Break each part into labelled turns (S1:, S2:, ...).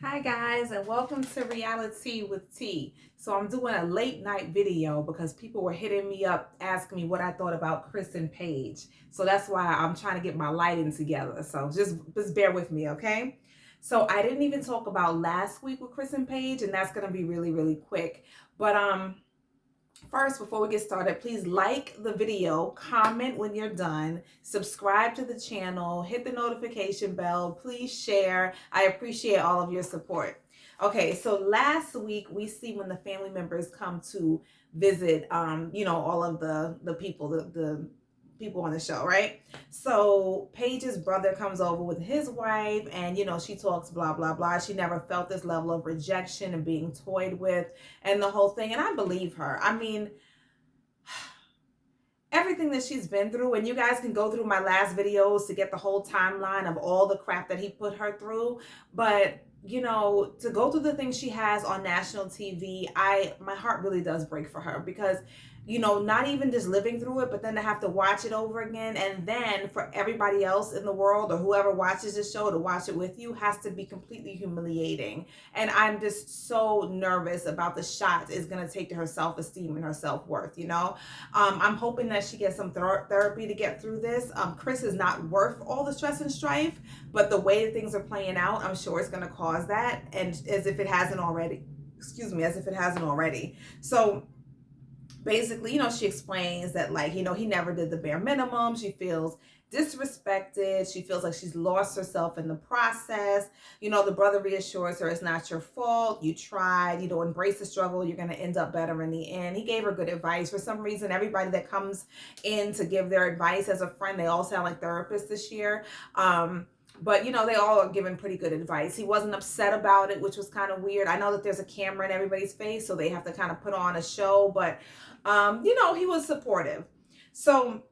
S1: Hi guys, and welcome to Reality with T. So I'm doing a late night video because people were hitting me up asking me what I thought about Chris and Paige. So that's why I'm trying to get my lighting together. So just bear with me, okay? So I didn't even talk about last week with Chris and Paige, and that's gonna be really quick. But first, before we get started, please like the video, comment when you're done, subscribe to the channel, hit the notification bell, please share. I appreciate all of your support. Okay, so last week we see when the family members come to visit, all of the people, the people on the show, right? So Paige's brother comes over with his wife, and she talks blah blah blah. She never felt this level of rejection and being toyed with and the whole thing. And I believe her. I mean, everything that she's been through, and you guys can go through my last videos to get the whole timeline of all the crap that he put her through. But to go through the things she has on national TV, my heart really does break for her because not even just living through it, but then to have to watch it over again, and then for everybody else in the world or whoever watches the show to watch it with you has to be completely humiliating. And I'm just so nervous about the shot it's going to take to her self-esteem and her self-worth. I'm hoping that she gets some therapy to get through this. Chris is not worth all the stress and strife, but the way things are playing out, I'm sure it's going to cause that, and as if it hasn't already. So basically, she explains that, like, he never did the bare minimum. She feels disrespected. She feels like she's lost herself in the process. The brother reassures her it's not your fault. You tried, embrace the struggle. You're going to end up better in the end. He gave her good advice. For some reason, everybody that comes in to give their advice as a friend, they all sound like therapists this year. But they all are giving pretty good advice. He wasn't upset about it, which was kind of weird. I know that there's a camera in everybody's face, so they have to kind of put on a show, but he was supportive. So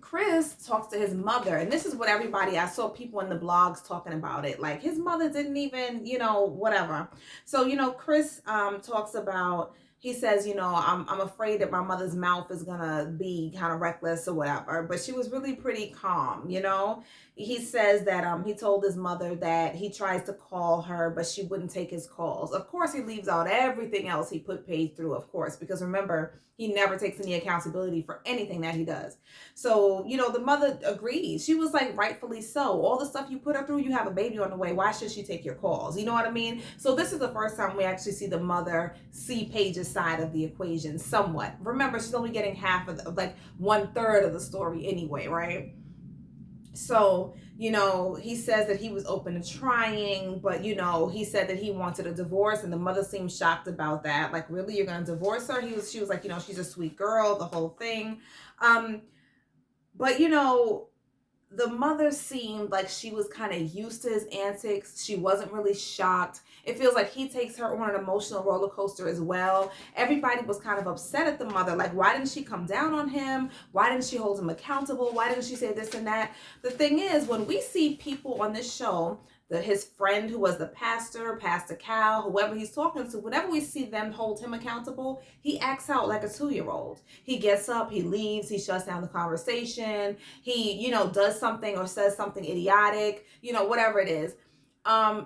S1: Chris talks to his mother, and this is what I saw people in the blogs talking about it. Like, his mother didn't even, whatever. So, Chris talks about, he says, I'm afraid that my mother's mouth is gonna be kind of reckless or whatever, but she was really pretty calm. He says that he told his mother that he tries to call her, but she wouldn't take his calls. Of course, he leaves out everything else he put Paige through, of course, because remember, he never takes any accountability for anything that he does. So, the mother agreed. She was like, rightfully so. All the stuff you put her through, you have a baby on the way. Why should she take your calls? You know what I mean? So this is the first time we actually see the mother see Paige's side of the equation somewhat. Remember, she's only getting half of like 1/3 of the story anyway, right? So, he says that he was open to trying, but, he said that he wanted a divorce, and the mother seemed shocked about that. Like, really, you're going to divorce her? She was like, she's a sweet girl, the whole thing. But, the mother seemed like she was kind of used to his antics. She wasn't really shocked. It feels like he takes her on an emotional roller coaster as well. Everybody was kind of upset at the mother. Like, why didn't she come down on him? Why didn't she hold him accountable? Why didn't she say this and that? The thing is, when we see people on this show, his friend who was the pastor, Pastor Cal, whoever he's talking to, whenever we see them hold him accountable, he acts out like a 2-year-old. He gets up, he leaves, he shuts down the conversation, he, does something or says something idiotic, whatever it is.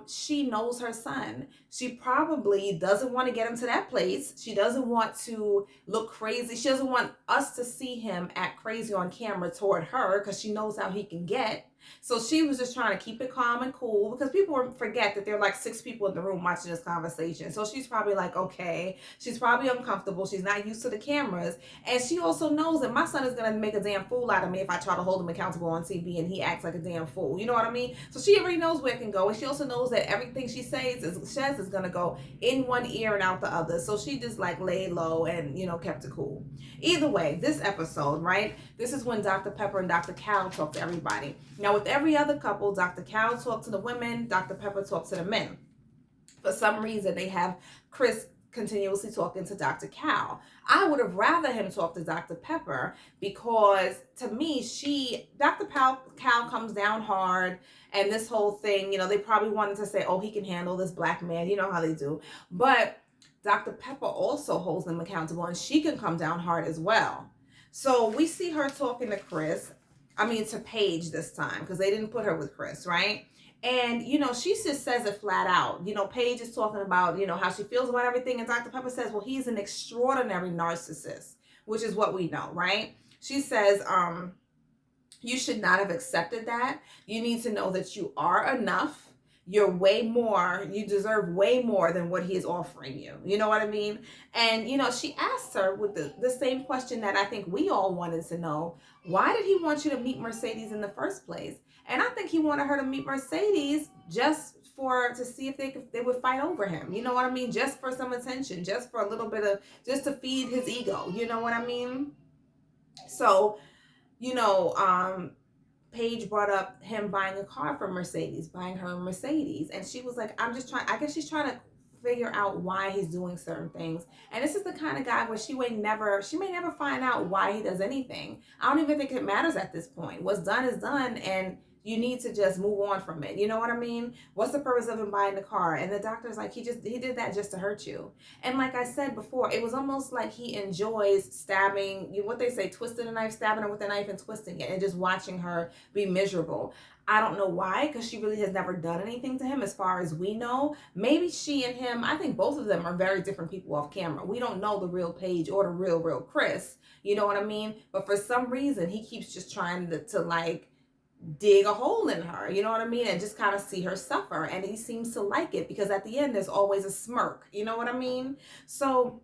S1: She knows her son. She probably doesn't want to get him to that place. She doesn't want to look crazy. She doesn't want us to see him act crazy on camera toward her because she knows how he can get. So she was just trying to keep it calm and cool because people forget that there are like 6 people in the room watching this conversation. So she's probably like, okay, she's probably uncomfortable. She's not used to the cameras. And she also knows that my son is going to make a damn fool out of me if I try to hold him accountable on TV and he acts like a damn fool. You know what I mean? So she already knows where it can go. And she also knows that everything she says is going to go in one ear and out the other. So she just like laid low and, kept it cool. Either way, this episode, right? This is when Dr. Pepper and Dr. Cal talk to everybody. Now, with every other couple, Dr. Cal talks to the women, Dr. Pepper talks to the men. For some reason, they have Chris continuously talking to Dr. Cal. I would have rather him talk to Dr. Pepper because, to me, Dr. Cal comes down hard, and this whole thing, they probably wanted to say, oh, he can handle this black man. You know how they do. But Dr. Pepper also holds them accountable, and she can come down hard as well. So we see her talking to Paige this time, because they didn't put her with Chris, right? And, she just says it flat out. Paige is talking about, how she feels about everything. And Dr. Pepper says, well, he's an extraordinary narcissist, which is what we know, right? She says, you should not have accepted that. You need to know that you are enough. You're way more, you deserve way more than what he is offering you. You know what I mean? And, she asked her with the same question that I think we all wanted to know. Why did he want you to meet Mercedes in the first place? And I think he wanted her to meet Mercedes just to see if they would fight over him. You know what I mean? Just for some attention, just for a little bit of, just to feed his ego. You know what I mean? So, Paige brought up him buying a car from Mercedes, buying her a Mercedes. And she was like, I guess she's trying to figure out why he's doing certain things. And this is the kind of guy where she may never find out why he does anything. I don't even think it matters at this point. What's done is done, and you need to just move on from it. You know what I mean? What's the purpose of him buying the car? And the doctor's like, he did that just to hurt you. And like I said before, it was almost like he enjoys stabbing, what they say, twisting a knife, stabbing her with a knife and twisting it, and just watching her be miserable. I don't know why, because she really has never done anything to him as far as we know. Maybe she and him, I think both of them are very different people off camera. We don't know the real Paige or the real Chris. You know what I mean? But for some reason, he keeps just trying to like, dig a hole in her, you know what I mean, and just kind of see her suffer. And he seems to like it, because at the end there's always a smirk, you know what I mean? So,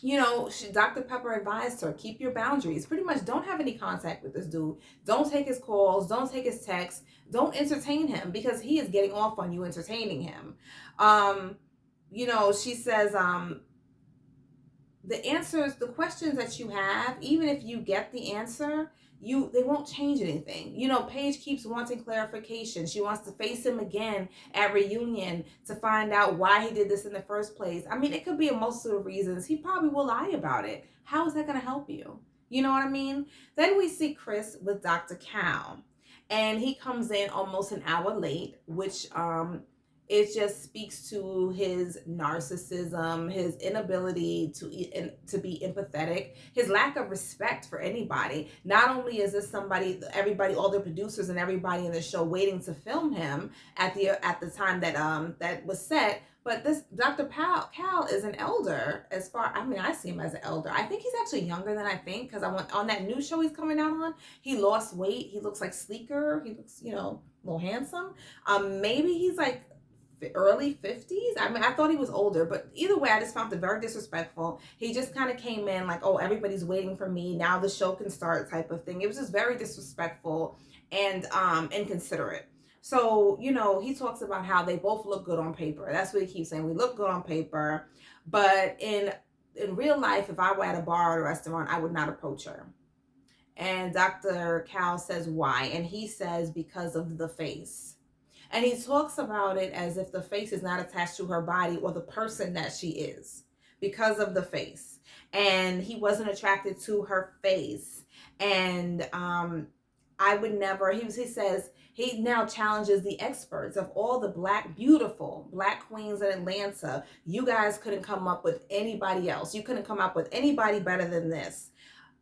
S1: Dr. Pepper advised her, keep your boundaries. Pretty much don't have any contact with this dude. Don't take his calls, don't take his texts, don't entertain him, because he is getting off on you entertaining him. She says, the questions that you have, even if you get the answer, they won't change anything. Paige keeps wanting clarification. She wants to face him again at reunion to find out why he did this in the first place. I mean, it could be a multitude of reasons. He probably will lie about it. How is that going to help you? You know what I mean? Then we see Chris with Dr. Cal, and he comes in almost an hour late, which it just speaks to his narcissism, his inability to be empathetic, his lack of respect for anybody. Not only is this everybody, all the producers and everybody in the show waiting to film him at the time that was set, but this Dr. Cal is an elder. I see him as an elder. I think he's actually younger than I think, because on that new show he's coming out on, he lost weight. He looks like sleeker. He looks, a little handsome. Maybe he's like early 50s. I mean, I thought he was older, but either way, I just found it very disrespectful. He just kind of came in like, oh, everybody's waiting for me, now the show can start type of thing. It was just very disrespectful and inconsiderate. So, he talks about how they both look good on paper. That's what he keeps saying. We look good on paper, but in real life, if I were at a bar or a restaurant, I would not approach her. And Dr. Cal says why, and he says because of the face. And he talks about it as if the face is not attached to her body or the person that she is, because of the face. And he wasn't attracted to her face. And I would never, he says, he now challenges the experts of all the beautiful black queens in Atlanta. You guys couldn't come up with anybody else. You couldn't come up with anybody better than this.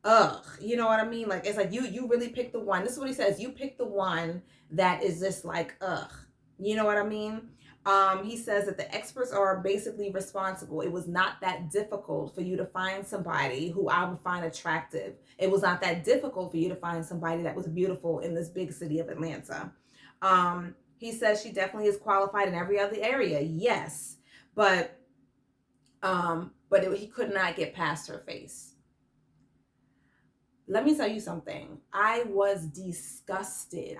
S1: Ugh, you know what I mean? Like, it's like you really picked the one. This is what he says. You picked the one that is just like, ugh. You know what I mean? He says that the experts are basically responsible. It was not that difficult for you to find somebody who I would find attractive. It was not that difficult for you to find somebody that was beautiful in this big city of Atlanta. He says she definitely is qualified in every other area. Yes, but he could not get past her face. Let me tell you something. I was disgusted.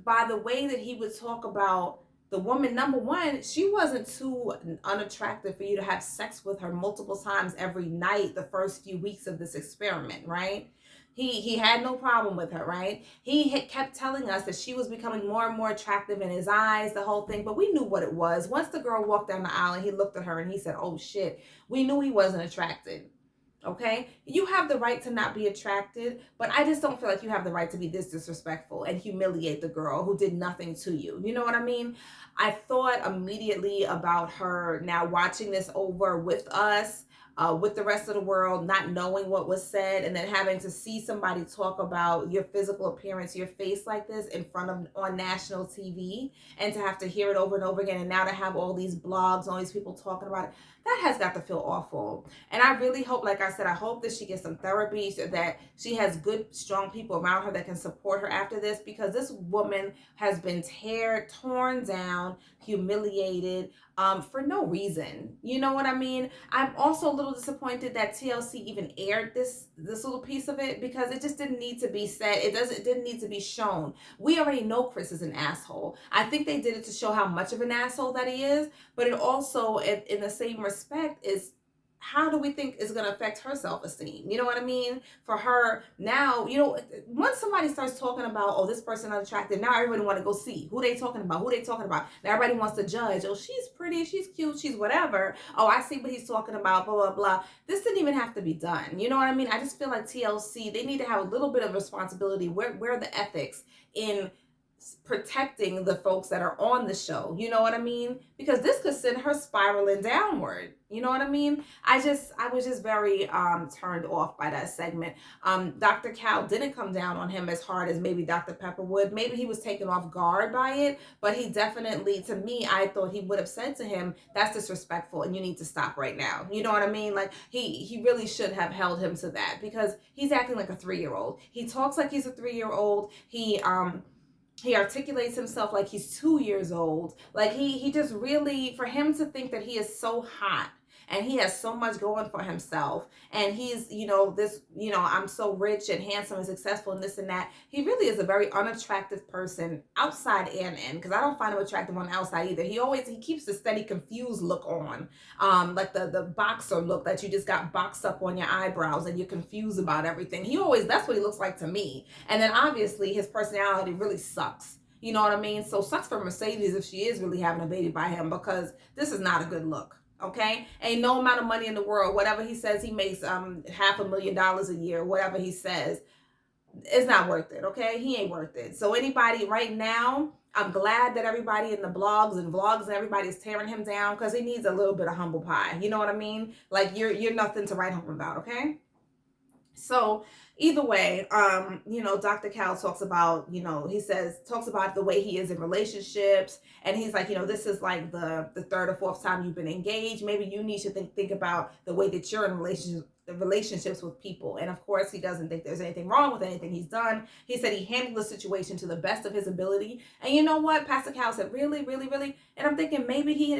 S1: By the way that he would talk about the woman. Number one, she wasn't too unattractive for you to have sex with her multiple times every night the first few weeks of this experiment, right? He had no problem with her, right? He had kept telling us that she was becoming more and more attractive in his eyes, the whole thing, but we knew what it was. Once the girl walked down the aisle and he looked at her and he said, oh shit, we knew he wasn't attracted. Okay, you have the right to not be attracted, but I just don't feel like you have the right to be this disrespectful and humiliate the girl who did nothing to you. You know what I mean? I thought immediately about her now watching this over with us. with the rest of the world, not knowing what was said, and then having to see somebody talk about your physical appearance, your face like this in front of on national TV, and to have to hear it over and over again, and now to have all these blogs, all these people talking about it, that has got to feel awful. And I really hope, like I said, I hope that she gets some therapy, so that she has good, strong people around her that can support her after this, because this woman has been torn down, humiliated, for no reason. You know what I mean? I'm also a little disappointed that TLC even aired this little piece of it, because it just didn't need to be said. It didn't need to be shown. We already know Chris is an asshole. I think they did it to show how much of an asshole that he is, but it also, in the same respect, is how do we think is going to affect her self-esteem? You know what I mean? For her now, once somebody starts talking about, oh, this person unattractive, now everybody want to go see who they talking about, Now everybody wants to judge. Oh, she's pretty, she's cute, she's whatever. Oh, I see what he's talking about, blah, blah, blah. This didn't even have to be done. You know what I mean? I just feel like TLC, they need to have a little bit of responsibility. Where are the ethics in protecting the folks that are on the show? You know what I mean? Because this could send her spiraling downward. You know what I mean? I was just very turned off by that segment. Dr. Cal didn't come down on him as hard as maybe Dr. Pepper would. Maybe he was taken off guard by it, but he definitely, to me, I thought he would have said to him, that's disrespectful and you need to stop right now. You know what I mean? Like he really should have held him to that, because he's acting like a 3-year-old. He talks like he's a 3-year-old. He articulates himself like he's 2 years old. Like he just really, for him to think that he is so hot and he has so much going for himself, and he's, I'm so rich and handsome and successful and this and that. He really is a very unattractive person outside and in, because I don't find him attractive on the outside either. He keeps the steady confused look on, like the boxer look that you just got boxed up on your eyebrows and you're confused about everything. That's what he looks like to me. And then obviously his personality really sucks. You know what I mean? So sucks for Mercedes if she is really having a baby by him, because this is not a good look. Okay, ain't no amount of money in the world, whatever he says he makes $500,000 a year, whatever he says, it's not worth it. Okay, he ain't worth it. So anybody right now, I'm glad that everybody in the blogs and vlogs and everybody is tearing him down, because he needs a little bit of humble pie. You know what I mean? Like you're nothing to write home about. Okay. So either way, Dr. Cal talks about, talks about the way he is in relationships. And he's like, this is like the third or fourth time you've been engaged. Maybe you need to think about the way that you're in relationships with people. And of course, he doesn't think there's anything wrong with anything he's done. He said he handled the situation to the best of his ability. And you know what? Pastor Cal said, really, really, really? And I'm thinking maybe he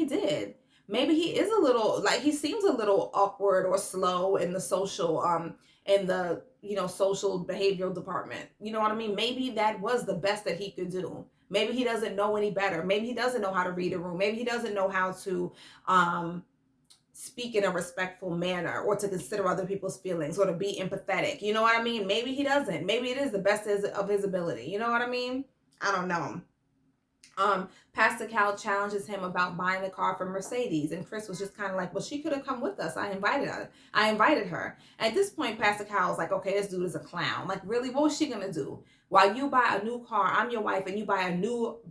S1: did. Maybe he is a little, like, he seems a little awkward or slow in the social, social behavioral department. You know what I mean? Maybe that was the best that he could do. Maybe he doesn't know any better. Maybe he doesn't know how to read a room. Maybe he doesn't know how to speak in a respectful manner, or to consider other people's feelings, or to be empathetic. You know what I mean? Maybe he doesn't. Maybe it is the best of his ability. You know what I mean? I don't know. Pastor Cal challenges him about buying the car from Mercedes, and Chris was just kind of like, well, she could have come with us. I invited her. At this point, Pastor Cal was like, okay, this dude is a clown. Like, really, what was she gonna do? While you buy a new car, I'm your wife, and you buy a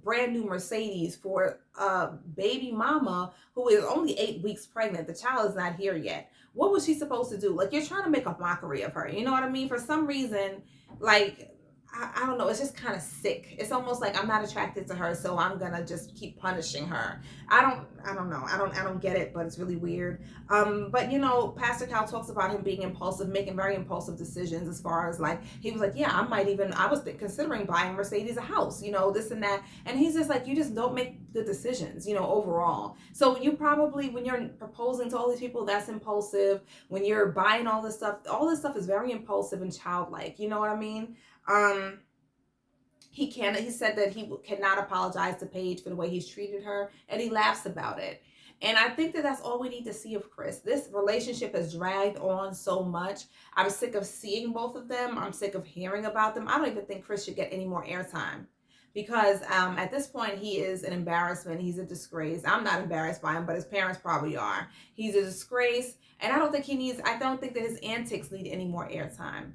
S1: brand new Mercedes for a baby mama who is only 8 weeks pregnant. The child is not here yet. What was she supposed to do? Like, you're trying to make a mockery of her. You know what I mean? For some reason, like, I don't know, it's just kind of sick. It's almost like I'm not attracted to her, so I'm gonna just keep punishing her. I don't know. I don't get it, but it's really weird. But Pastor Cal talks about him being impulsive, making very impulsive decisions, as far as like, he was like, yeah, I was considering buying Mercedes a house, this and that. And he's just like, you just don't make good decisions, overall. So you probably, when you're proposing to all these people, that's impulsive. When you're buying all this stuff is very impulsive and childlike. You know what I mean? He said that he cannot apologize to Paige for the way he's treated her, and he laughs about it. And I think that that's all we need to see of Chris. This relationship has dragged on so much. I'm sick of seeing both of them. I'm sick of hearing about them. I don't even think Chris should get any more airtime, because at this point, he is an embarrassment. He's a disgrace. I'm not embarrassed by him, but his parents probably are. He's a disgrace, and I don't think that his antics need any more airtime.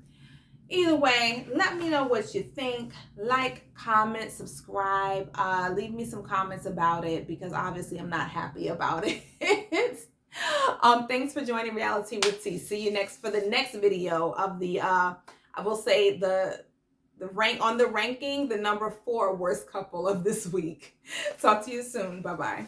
S1: Either way, let me know what you think. Like, comment, subscribe. Leave me some comments about it, because obviously I'm not happy about it. Thanks for joining Reality with T. See you next for the next video of the I will say the rank on the ranking, the number 4 worst couple of this week. Talk to you soon. Bye-bye.